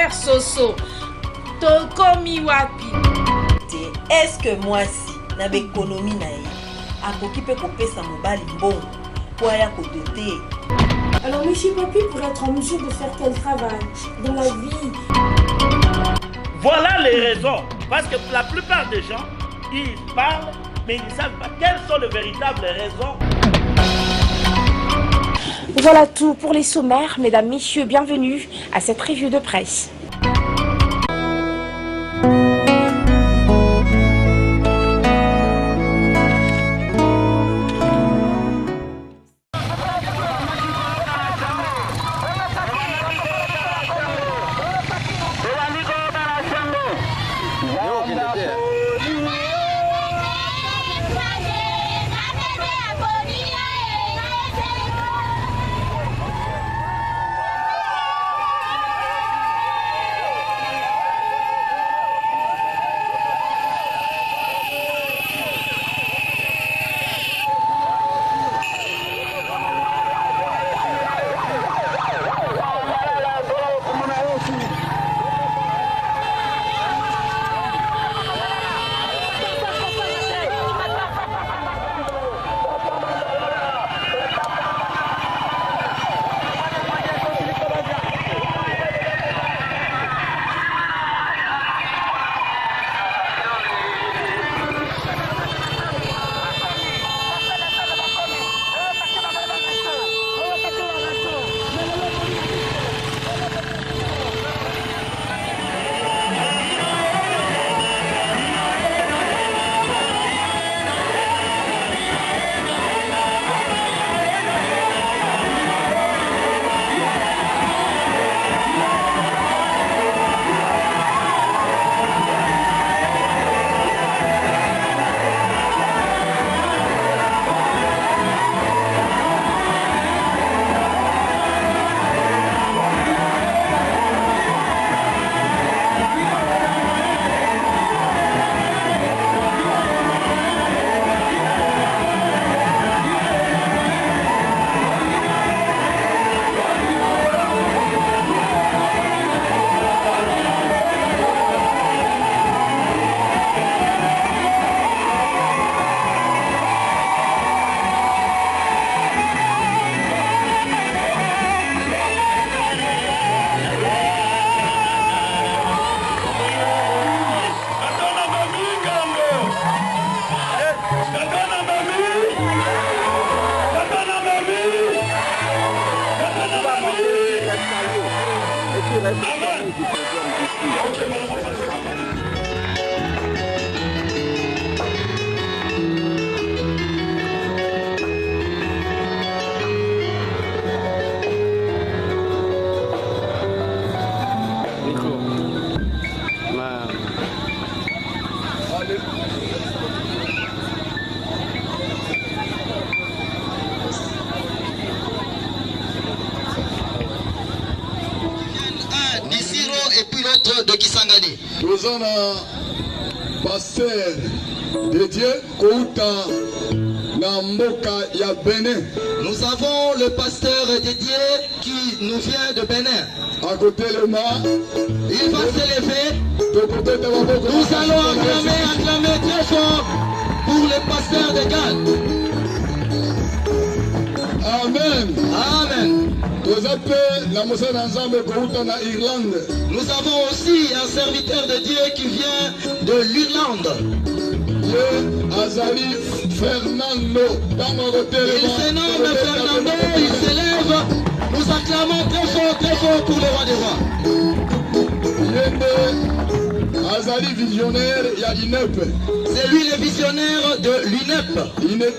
Père Soso, tokomi wapi? Est-ce que moi si na économie na ye akoki pe kopesa mobali mbongo pour aya kodoter? Alors monsieur Papi pour être en mesure de faire quel travail dans la vie? Voilà les raisons. Parce que la plupart des gens, ils parlent, mais ils ne savent pas quelles sont les véritables raisons. Voilà tout pour les sommaires. Mesdames, messieurs, bienvenue à cette revue de presse. Et puis l'autre de Kisangani. Nous avons un pasteur de Dieu, Kouta Namboka ya Bénin. Nous avons le pasteur de Dieu qui nous vient de Bénin. À côté le mât. Il va s'élever. Nous allons acclamer très fort pour le pasteur de Galles. Amen. Amen. Nous avons aussi un serviteur de Dieu qui vient de l'Irlande. Azali Fernando. Il se nomme Fernando, il s'élève. Nous acclamons très fort pour le roi des rois. Azali visionnaire, il y a l'INEP. C'est lui le visionnaire de l'UNEP.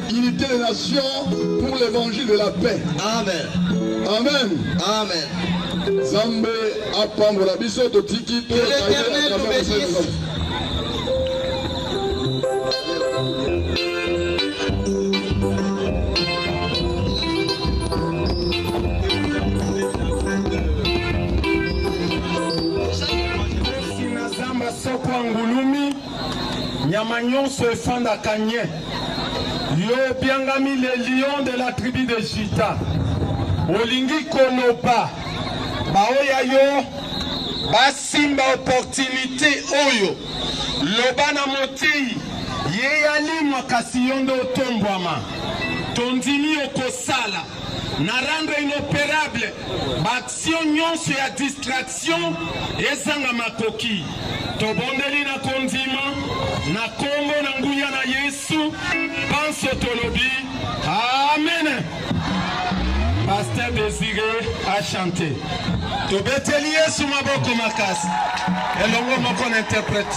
Unité des nations pour l'évangile de la paix. Amen. Amen. Amen. Zambé apambola biso totiki. Que l'Éternel nous bénisse. Sinazamba soko angulumi nyama nyonso efandaka nye. Yo biangami le lion de la tribu de Juda. Olingi koloba baoya yo basimba opportunité oyo loba na motei ye yalimwa kasi yo nde otombwama tondimi okosala na rendre inopérable baaction nyonso ya distraction ezanga makoki tobondeli na kondima na kombo na nguya na Yesu panso tolobi amen. Pasteur Désiré a chanté. Tobeteli Yesu maboko makasi elongo moko na interprète.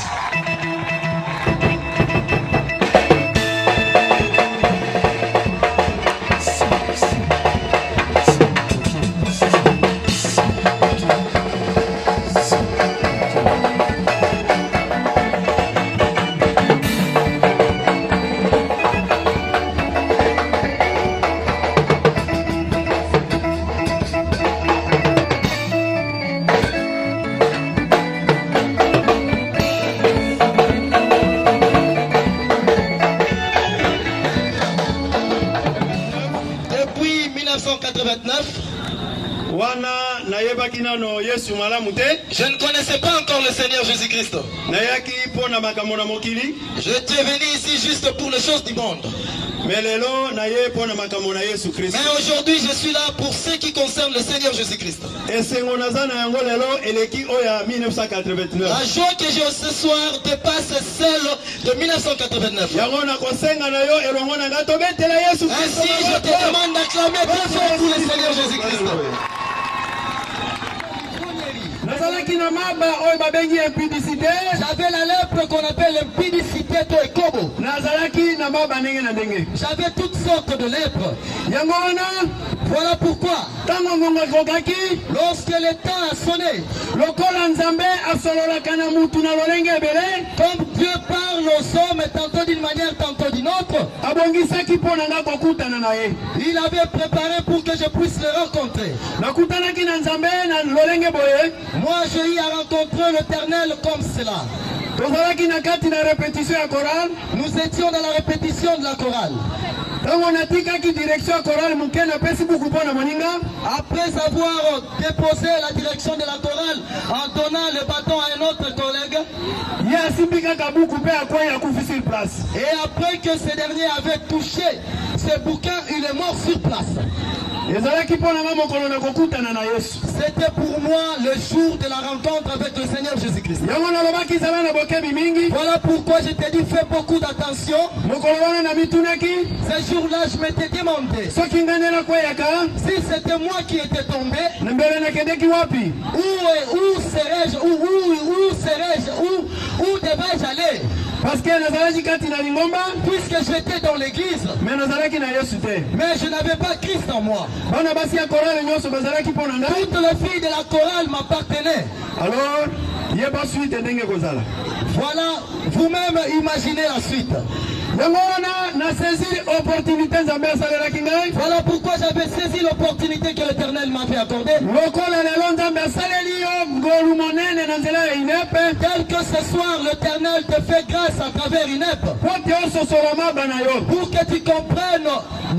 Je ne connaissais pas encore le Seigneur Jésus-Christ. J'étais venu ici juste pour les choses du monde. Mais aujourd'hui, je suis là pour ce qui concerne le Seigneur Jésus-Christ. La joie que j'ai ce soir dépasse celle de 1989. Ainsi, je te demande d'acclamer très fort pour le Seigneur Jésus-Christ. J'avais la lèpre qu'on appelle l'impudicité de Ekobo. J'avais toutes sortes de lèpres. Voilà pourquoi, lorsque le temps a sonné, comme Dieu parle aux hommes tantôt d'une manière, tantôt d'une autre, il avait préparé pour que je puisse le rencontrer. Moi, j'ai eu à rencontrer l'Éternel comme cela. Nous étions dans la répétition de la chorale. Après avoir déposé la direction de la chorale en donnant le bâton à un autre collègue, et après que ce dernier avait touché ce bouquin, il est mort sur place. C'était pour moi le jour de la rencontre avec le Seigneur Jésus-Christ. Voilà pourquoi je t'ai dit fais beaucoup d'attention. Ce jour-là, je m'étais demandé si c'était moi qui étais tombé, où devais-je aller? Parce que puisque j'étais dans l'église, mais je n'avais pas Christ en moi. Toutes les filles de la chorale m'appartenaient. Alors, voilà, vous-même imaginez la suite. Voilà pourquoi j'avais saisi l'opportunité que l'Éternel m'avait accordée. Tel que ce soir l'Éternel te fait grâce à travers INEP, pour que tu comprennes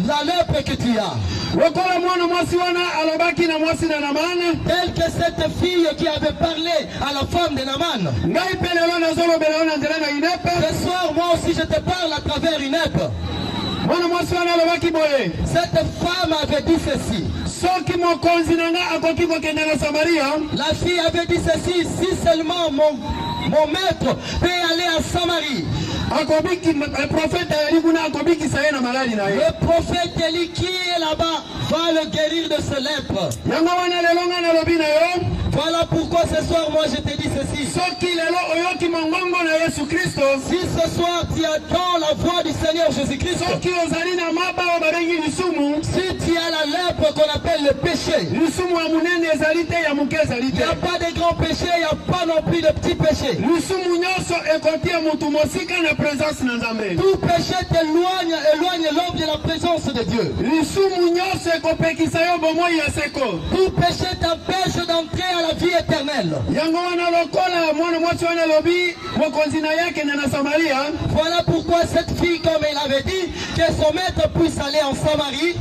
la lèpre que tu as. Tel que cette fille qui avait parlé à la femme de Naman. Ce soir, moi aussi je te parle à travers INEP. Cette femme avait dit ceci. La fille avait dit ceci: si seulement mon maître peut aller à Samarie. Le prophète Élie qui est là-bas va le guérir de ce lèpre. Voilà pourquoi ce soir moi je te dis ceci. Si ce soir tu attends la voix du Seigneur Jésus-Christ, si tu as la lèpre qu'on appelle le péché, il n'y a pas de grands péchés, il n'y a pas non plus de petits péchés. Tout péché t'éloigne l'homme de la présence de Dieu. Tout péché t'empêche d'entrer à la vie éternelle. Voilà pourquoi cette fille, comme elle avait dit, que son maître puisse aller en Samarie.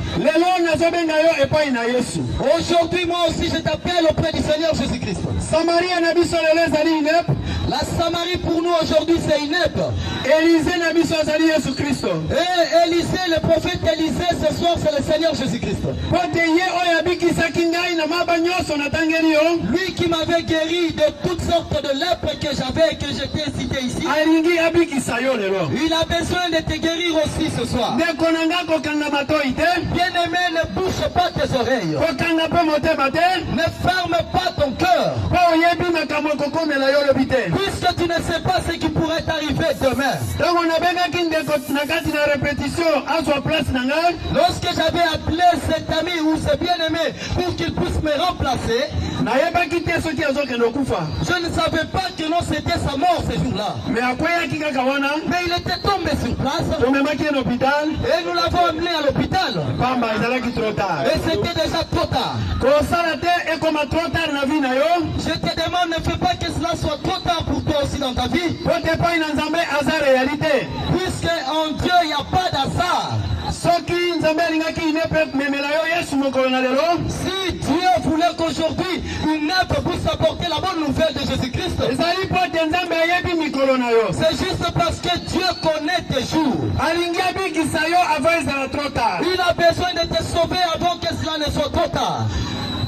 Yesu. Aujourd'hui, moi aussi, je t'appelle auprès du Seigneur Jésus-Christ. Samaria na biso lelo ezali inep. La Samarie pour nous aujourd'hui, c'est Inep. Élisée na biso azali Yesu Kristo. Et Élisée, le prophète Élisée, ce soir, c'est le Seigneur Jésus-Christ. Pote ye oyo abikisaki ngai na maba nyonso natangeli yo. Lui qui m'avait guéri de toutes sortes de lèpres que j'avais et que j'étais cité ici. Alingi abikisa yo lelo. Il a besoin de te guérir aussi ce soir. Ndeko na nga kokanga matoi te. Bien-aimé, ne bouche pas tes oreilles. Kokanga mpe motema te. Ne ferme pas ton cœur. Po oyebi makambo ekokomela yo lobi te. Puisque tu ne sais pas ce qui pourrait t'arriver demain. Ntango nabengaki ndeko na kati na répétition azwa place na ngai. Lorsque j'avais appelé cet ami ou ce bien-aimé pour qu'il puisse me remplacer, nayebaki te soki azokende okufa. je ne savais pas que non c'était sa mort ce jour-là. Mais akweyaki kaka wana. Mais il était tombé sur place. Tomemaki ye na hôpital. Et nous l'avons amené à l'hôpital. Pamba ezalaki trop tard. Et c'était déjà trop tard. Kosala te ekoma trop tard na vie na yo. Je te demande, ne fais pas que cela soit trop tard pour toi aussi dans ta vie. Po te epai na nzambe aza réalité. Puisque en Dieu il n'y a pas d'hasard. Soki nzambe alingaki inepe memela yo Yesu mokolo na lelo. Si Dieu voulait qu'aujourd'hui une œuvre puisse apporter la bonne nouvelle de Jésus-Christ, ezali po te nzambe ayebi mikolo na yo. c'est juste parce que Dieu connaît tes jours. Alingi abikisa yo avant ezala trop tard. Il a besoin de te sauver avant que cela ne soit trop tard.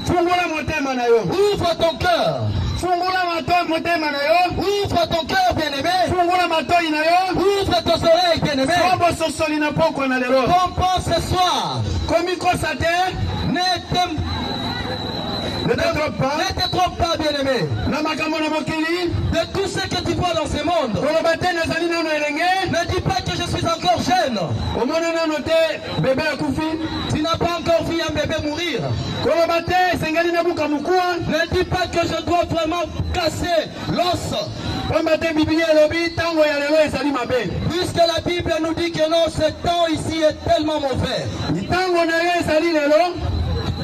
Fungula motema na yo. Ouvre ton cœur. Fungula motema na yo. Ouvre ton cœur, bien-aimé. Fungula matoi na yo. Ouvre tes oreilles, bien-aimé. Sobo sosoli na poko na lelo. Comprends ce soir. Komi kosa te. Ne te trompe pas. Ne te trompe pas, bien-aimé. Na makambo na mokili. De tout ce que tu vois dans ce monde, Koloba te nazali nano elenge. ne dis pas que je suis encore jeune. Omona nano te bebe akufi. Tu n'as pas encore vu un bébé mourir. Koloba te esengeli nabuka mokua. Ne dis pas que je dois vraiment casser l'os. Pamba te Biblia elobi tango ya lelo ezali mabe. Puisque la Bible nous dit que non, ce temps ici est tellement mauvais. Tango na yo ezali lelo.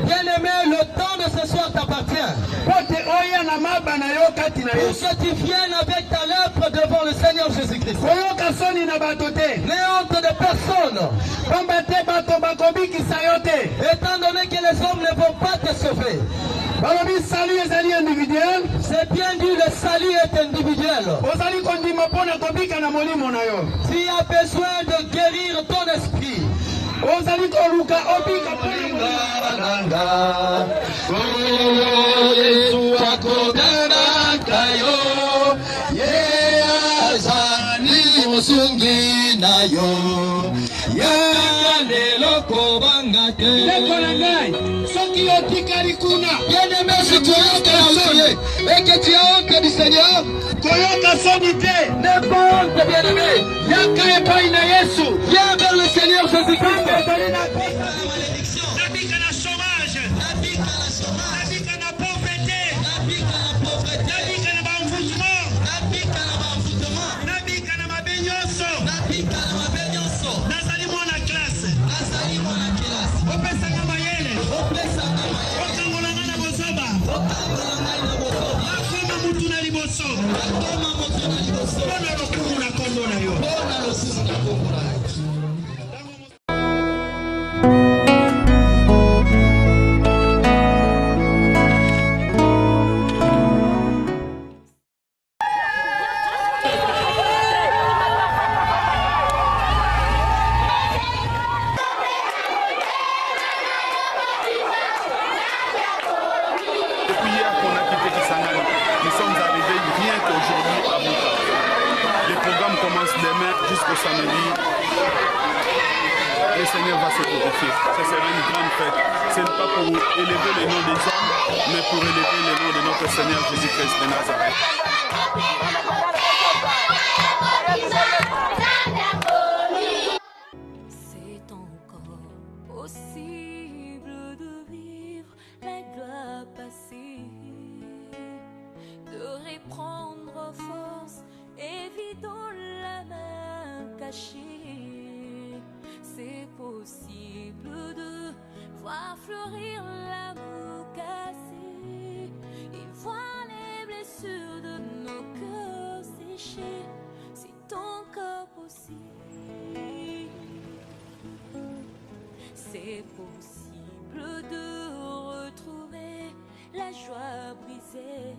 Bien-aimé, le temps de ce soir t'appartient. Pote oya na maba na yo kati na Pour yo. que tu viennes avec ta lèpre devant le Seigneur Jésus-Christ. Koyoka soni na bato te. N'aie honte de personne. Pamba te bato bakobikisa yo te. Étant donné que les hommes ne vont pas te sauver. Balobi salut ezali individuel. C'est bien dit, le salut est individuel. Ozali kondima mpona kobika na molimo na yo. Tu as besoin de guérir ton esprit. Ozali koluka obika mpona Yesu akobenaka yo, ye azali mosungi na yo, ya lelo kobanga te. ndeko na ngai soki otikali kuna. Bien-aimé, si tu as honte de Dieu et que tu as honte du Seigneur, Koyoka soni te. n'aie pas honte, bien-aimé. Yaka epai na Yesu. Viens vers le Seigneur Jésus-Christ. Nabika na chômage. Nabika na pauvreté. Nabika na bamvutemo. Nabika na mabe nyonso. Nazali mwana classe. Opesanga mayele. Okangolanga na bozoba. Akoma mutu na liboso. Mpona lokumu na kombo na yo. Depuis hier qu'on a quitté Kisangani, nous sommes arrivés rien qu'aujourd'hui à Buka. Les programmes commencent demain jusqu'au samedi. Le Seigneur va se glorifier. Ce sera une grande fête. Ce n'est pas pour élever le nom des hommes, mais pour élever le nom de notre Seigneur Jésus-Christ de Nazareth. C'est encore possible de vivre la gloire passée, de reprendre force et vidant la main cachée. C'est possible de voir fleurir l'amour cassé et voir les blessures de nos cœurs séchés. C'est encore possible. C'est possible de joies brisées,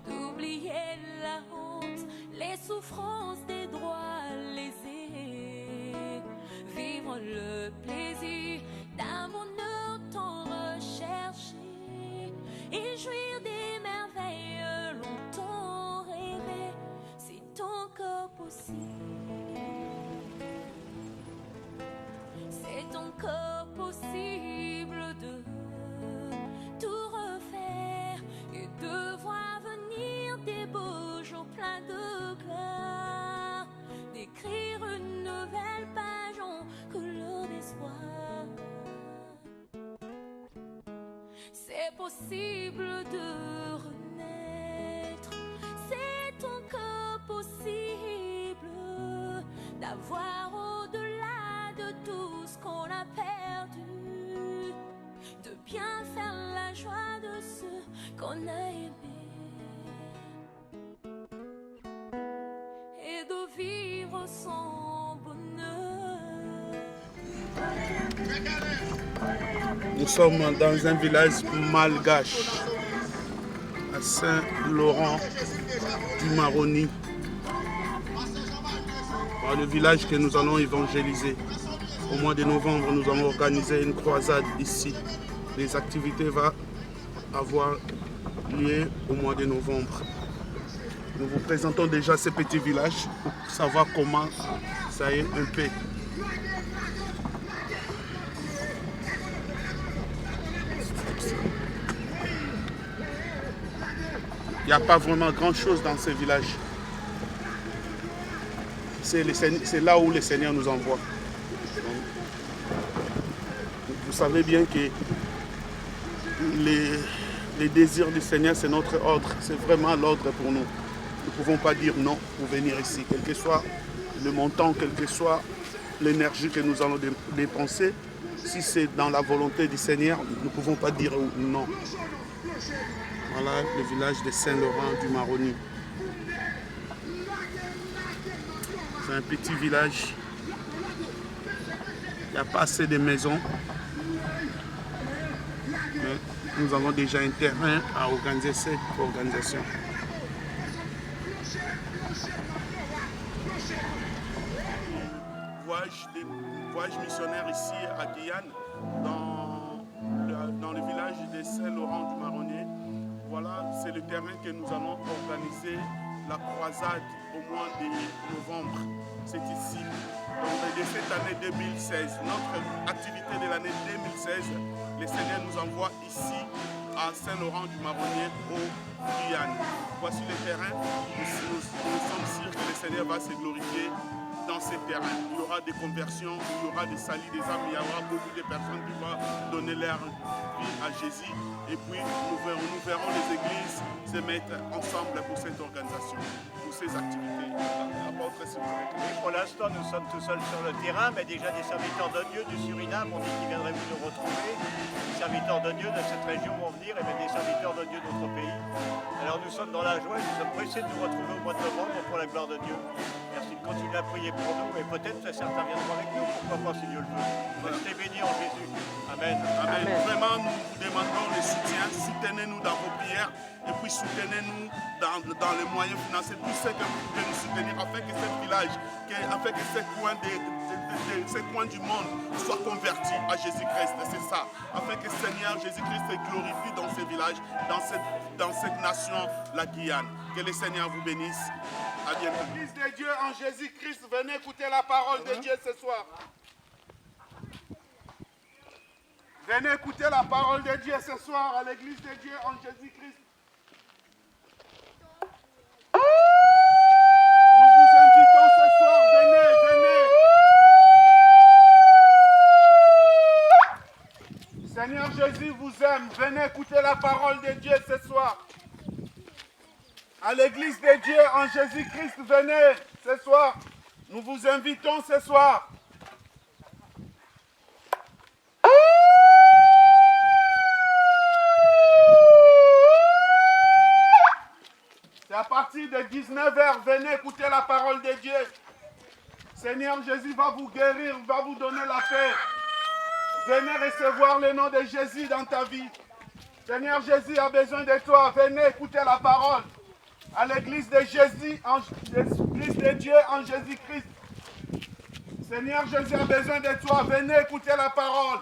d'oublier la honte, les souffrances des droits lésés, vivre le plaisir d'un bonheur tant recherché et jouir des merveilles longtemps rêvées, c'est encore possible. C'est encore possible de tout refaire et de voir venir des beaux jours pleins de gloire, d'écrire une nouvelle page en couleur d'espoir. C'est possible de renaître, c'est encore possible d'avoir au-delà de tout ce qu'on a perdu, de bien faire la joie de ceux qu'on a aimés et de vivre son bonheur. Nous sommes dans un village malgache à Saint-Laurent du Maroni. Le village que nous allons évangéliser. Au mois de novembre, nous allons organiser une croisade ici. Les activités vont avoir lieu au mois de novembre. Nous vous présentons déjà ce petit village pour savoir comment ça est un peu. Il n'y a pas vraiment grand-chose dans ce village. C'est là où le Seigneur nous envoie. Vous savez bien que les désirs du Seigneur, c'est notre ordre. C'est vraiment l'ordre pour nous. Nous ne pouvons pas dire non pour venir ici. Quel que soit le montant, quelle que soit l'énergie que nous allons dépenser, si c'est dans la volonté du Seigneur, nous ne pouvons pas dire non. Voilà le village de Saint-Laurent du Maroni. C'est un petit village. Il n'y a pas assez de maisons. Mais nous avons déjà un terrain à organiser cette organisation. Voyage missionnaire ici à Guyane, dans le village de Saint-Laurent du Maroni. Voilà, c'est le terrain que nous allons organiser la croisade au mois de novembre. C'est ici. Donc de cette année 2016, notre activité de l'année 2016, le Seigneur nous envoie ici à Saint-Laurent du Maroni au Guyane. Voici le terrain. Nous sommes sûrs que le Seigneur va se glorifier dans ces terrains. Il y aura des conversions, il y aura des salis des âmes, il y aura beaucoup de personnes qui vont donner leur vie à Jésus. Et puis nous verrons les églises se mettre ensemble pour cette organisation, pour ces activités. Pour l'instant, nous sommes tout seuls sur le terrain, mais déjà des serviteurs de Dieu du Suriname ont dit qu'ils viendraient nous retrouver. Les serviteurs de Dieu de cette région vont venir et même des serviteurs de Dieu d'autres pays. Alors nous sommes dans la joie et nous sommes pressés de nous retrouver au mois de novembre pour la gloire de Dieu. Merci de continuer à prier pour nous et peut-être que certains viendront avec nous, pourquoi pas si Dieu le veut. Restez bénis en Jésus. Amen. Amen. Vraiment, nous vous demandons le soutien. Soutenez-nous dans vos prières et puis soutenez-nous dans les moyens financiers, tout ce que vous pouvez nous soutenir afin que ce village, afin que ces coins du monde soient convertis à Jésus-Christ. C'est ça. Afin que Seigneur Jésus-Christ se glorifie dans ces villages, dans cette nation, la Guyane. Que le Seigneur vous bénisse. À bientôt. Église de Dieu en Jésus-Christ, venez écouter la parole de Dieu ce soir. Venez écouter la parole de Dieu ce soir à l'église de Dieu en Jésus-Christ. Nous vous invitons ce soir, venez. Seigneur Jésus vous aime, venez écouter la parole de Dieu ce soir. À l'église de Dieu en Jésus-Christ, venez ce soir. Nous vous invitons ce soir. C'est à partir de 19h, venez écouter la parole de Dieu. Seigneur Jésus va vous guérir, va vous donner la paix. Venez recevoir le nom de Jésus dans ta vie. Seigneur Jésus a besoin de toi. Venez écouter la parole. À l'église de Jésus, l'église de Dieu en Jésus-Christ. Seigneur Jésus a besoin de toi. Venez écouter la parole.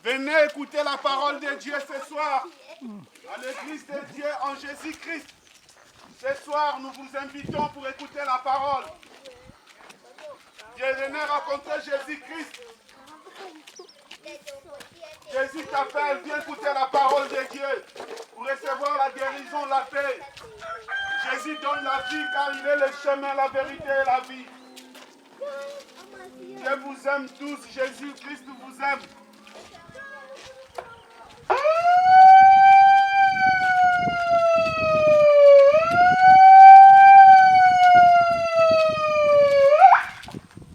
Venez écouter la parole de Dieu ce soir. À l'église de Dieu en Jésus-Christ. Ce soir, nous vous invitons pour écouter la parole. Venez rencontrer Jésus-Christ. Jésus t'appelle, viens écouter la parole de Dieu pour recevoir la guérison, la paix. Jésus donne la vie car il est le chemin, la vérité et la vie. Dieu vous aime tous, Jésus-Christ vous aime.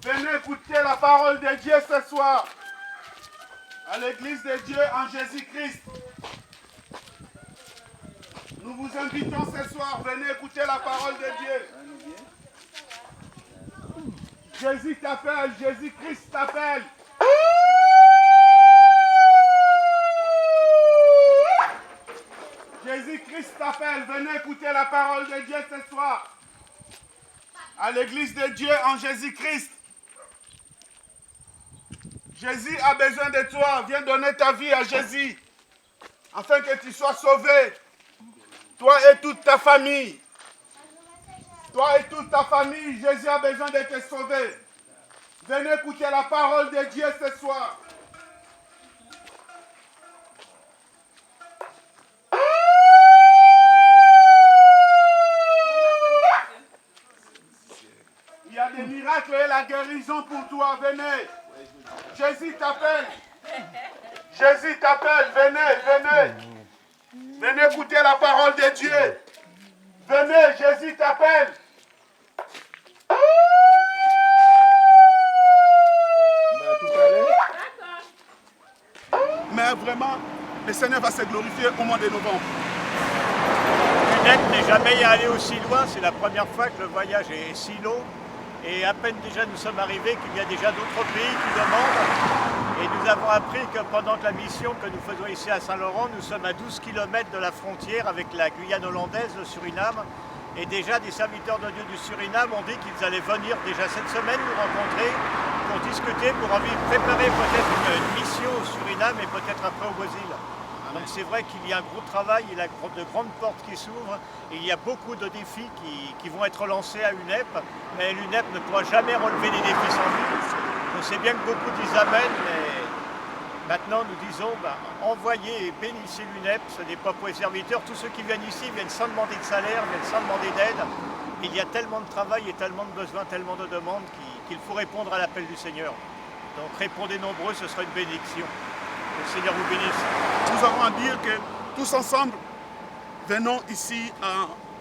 Venez écouter la parole de Dieu ce soir. À l'église de Dieu en Jésus-Christ. Nous vous invitons ce soir, venez écouter la parole de Dieu. Jésus t'appelle, Jésus-Christ t'appelle. Jésus-Christ t'appelle, venez écouter la parole de Dieu ce soir. À l'église de Dieu en Jésus-Christ. Jésus a besoin de toi. Viens donner ta vie à Jésus. Afin que tu sois sauvé. Toi et toute ta famille. Toi et toute ta famille, Jésus a besoin de te sauver. Venez écouter la parole de Dieu ce soir. Il y a des miracles et la guérison pour toi. Venez. Jésus t'appelle. Jésus t'appelle. Venez, venez. Venez écouter la parole de Dieu. Venez, Jésus t'appelle. Mais vraiment, le Seigneur va se glorifier au mois de novembre. L'UNEP n'est jamais allé aussi loin. C'est la première fois que le voyage est si long. Et à peine déjà nous sommes arrivés qu'il y a déjà d'autres pays qui demandent. Et nous avons appris que pendant la mission que nous faisons ici à Saint-Laurent, nous sommes à 12 km de la frontière avec la Guyane hollandaise, le Suriname. Et déjà des serviteurs de Dieu du Suriname ont dit qu'ils allaient venir déjà cette semaine nous rencontrer pour discuter, pour préparer peut-être une mission au Suriname et peut-être après au Brésil. Donc c'est vrai qu'il y a un gros travail, il y a de grandes portes qui s'ouvrent et il y a beaucoup de défis qui vont être lancés à l'UNEP, mais l'UNEP ne pourra jamais relever les défis sans nous. On sait bien que beaucoup disent Amen, mais maintenant nous disons envoyez et bénissez l'UNEP, ce n'est pas pour les serviteurs, tous ceux qui viennent ici viennent sans demander de salaire, viennent sans demander d'aide. Il y a tellement de travail et tellement de besoins, tellement de demandes qu'il faut répondre à l'appel du Seigneur. Donc répondez nombreux, ce sera une bénédiction. Que le Seigneur vous bénisse. Nous avons à dire que tous ensemble, venons ici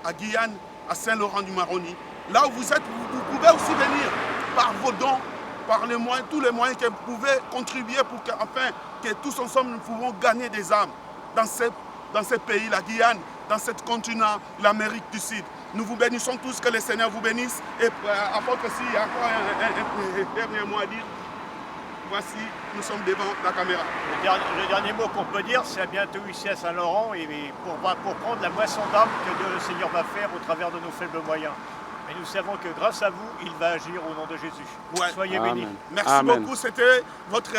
à Guyane, à Saint-Laurent-du-Maroni. Là où vous êtes, vous pouvez aussi venir par vos dons, par les moyens, tous les moyens que vous pouvez contribuer pour que tous ensemble nous pouvons gagner des âmes dans ce pays, la Guyane, dans ce continent, l'Amérique du Sud. Nous vous bénissons tous, que le Seigneur vous bénisse. Et apôtre, s'il y a encore un dernier mot à dire. Voici, nous sommes devant la caméra. Le dernier mot qu'on peut dire, c'est à bientôt ici à Saint-Laurent et pour prendre la moisson d'âme que le Seigneur va faire au travers de nos faibles moyens. Mais nous savons que grâce à vous, il va agir au nom de Jésus. Ouais. Soyez bénis. Merci beaucoup. C'était votre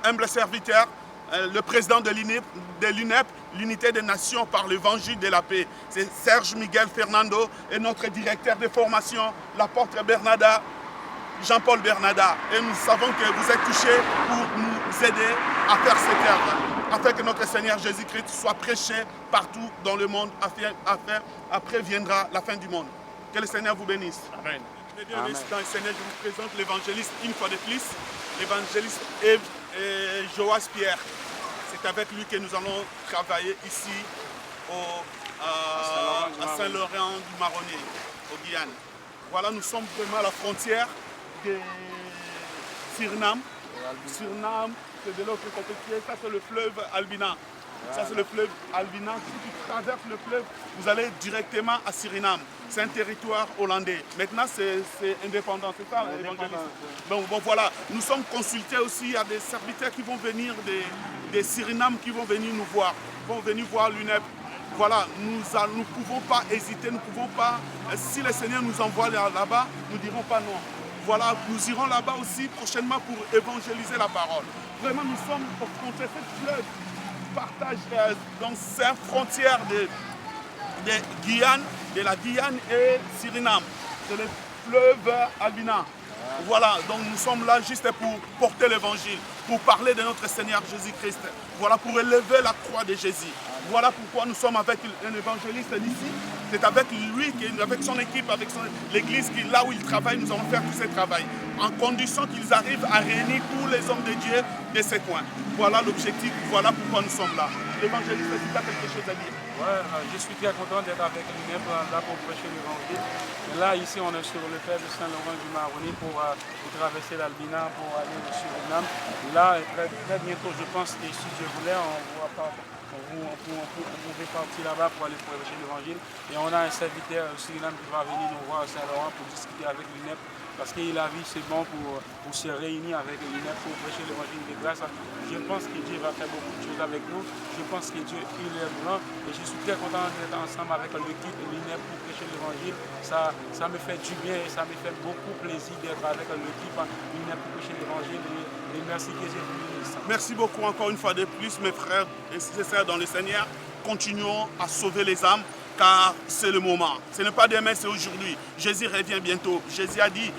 humble serviteur, le président de l'UNEP, l'Unité des Nations par l'Évangile de la Paix. C'est Serge Miguel Fernando et notre directeur de formation, l'apôtre Bernada. Jean-Paul Bernada, et nous savons que vous êtes touchés pour nous aider à faire cette œuvre, afin que notre Seigneur Jésus-Christ soit prêché partout dans le monde, après viendra la fin du monde. Que le Seigneur vous bénisse. Amen. Dans le Seigneur, je vous présente l'évangéliste une fois de plus, l'évangéliste Joas Pierre. C'est avec lui que nous allons travailler ici à Saint-Laurent-du-Maroni, au Guyane. Voilà, nous sommes vraiment à la frontière de Suriname. Suriname, c'est de l'autre côté, ça c'est le fleuve Albina. Ça, c'est le fleuve Albina. Si tu traverses le fleuve, vous allez directement à Suriname. C'est un territoire hollandais. Maintenant, c'est indépendant, c'est ça, l'évangéliste. Bon, voilà, nous sommes consultés aussi. Il y a des serviteurs qui vont venir des Suriname qui vont venir nous voir, vont venir voir l'UNEP. Voilà, nous ne pouvons pas hésiter, nous ne pouvons pas. Si le Seigneur nous envoie là-bas, nous ne dirons pas non. Voilà, nous irons là-bas aussi prochainement pour évangéliser la parole. Vraiment, nous sommes aux frontières. Cette fleuve partage donc ces frontières de la Guyane et Suriname. C'est le fleuve Albina. Voilà, donc nous sommes là juste pour porter l'évangile, pour parler de notre Seigneur Jésus-Christ. Voilà, pour élever la croix de Jésus. Voilà pourquoi nous sommes avec un évangéliste d'ici. C'est avec lui, avec son équipe, avec l'église, là où il travaille, nous allons faire tout ce travail. En condition qu'ils arrivent à réunir tous les hommes de Dieu de ces coins. Voilà l'objectif, voilà pourquoi nous sommes là. L'évangéliste, est-ce que tu as quelque chose à dire? Ouais, je suis très content d'être avec l'UNEP là pour prêcher l'évangile. Là, ici, on est sur le fleuve Saint-Laurent du Maroni pour traverser l'Albina, pour aller au Suriname. Là, très bientôt, je pense que si Dieu voulait, on va partir là-bas pour aller prêcher l'évangile. Et on a un serviteur au Suriname qui va venir nous voir à Saint-Laurent pour discuter avec l'UNEP. Parce qu'il a vu c'est bon pour se réunir avec l'UNEP pour prêcher l'évangile de grâce. Je pense que Dieu va faire beaucoup de choses avec nous. Je pense que Dieu il est grand. Et je suis très content d'être ensemble avec l'équipe de l'UNEP pour prêcher l'évangile. Ça me fait du bien et ça me fait beaucoup plaisir d'être avec l'équipe l'UNEP pour prêcher l'évangile. Et merci que Dieu vous bénisse. Merci beaucoup encore une fois de plus, mes frères et sœurs dans le Seigneur. Continuons à sauver les âmes. Car c'est le moment. Ce n'est pas demain, c'est aujourd'hui. Jésus revient bientôt. Jésus a dit,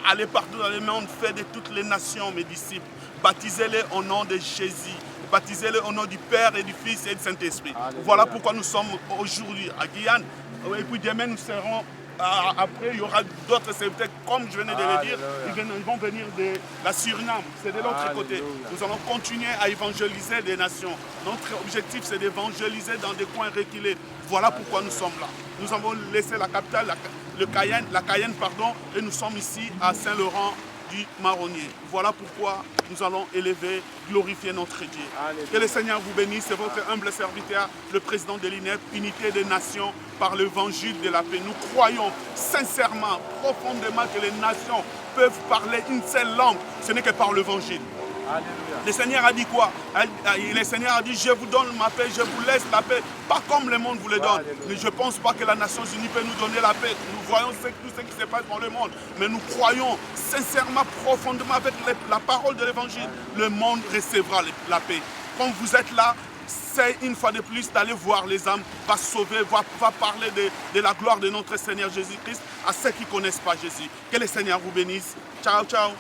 allez partout dans le monde, faites de toutes les nations mes disciples. Baptisez-les au nom de Jésus. Baptisez-les au nom du Père et du Fils et du Saint-Esprit. Voilà pourquoi nous sommes aujourd'hui à Guyane. Et puis demain, nous serons... Après, il y aura d'autres serviteurs, comme je venais de le dire, ils vont venir de la Suriname, c'est de l'autre côté. Nous allons continuer à évangéliser les nations. Notre objectif, c'est d'évangéliser dans des coins reculés. Voilà pourquoi nous sommes là. Nous avons laissé la capitale, la Cayenne, et nous sommes ici à Saint-Laurent du Marronnier. Voilà pourquoi nous allons élever, glorifier notre Dieu. Que le Seigneur vous bénisse. C'est votre humble serviteur, le président de l'INEP, Unité des Nations par l'évangile de la paix. Nous croyons sincèrement, profondément que les nations peuvent parler une seule langue. Ce n'est que par l'évangile. Le Seigneur a dit quoi? Le Seigneur a dit, je vous donne ma paix, je vous laisse la paix. Pas comme le monde vous le donne. Mais je ne pense pas que la Nations Unies peut nous donner la paix. Nous voyons tout ce qui se passe dans le monde. Mais nous croyons sincèrement, profondément avec la parole de l'évangile. Le monde recevra la paix. Quand vous êtes là, c'est une fois de plus d'aller voir les âmes, va sauver, va parler de la gloire de notre Seigneur Jésus-Christ à ceux qui ne connaissent pas Jésus. Que le Seigneur vous bénisse. Ciao, ciao.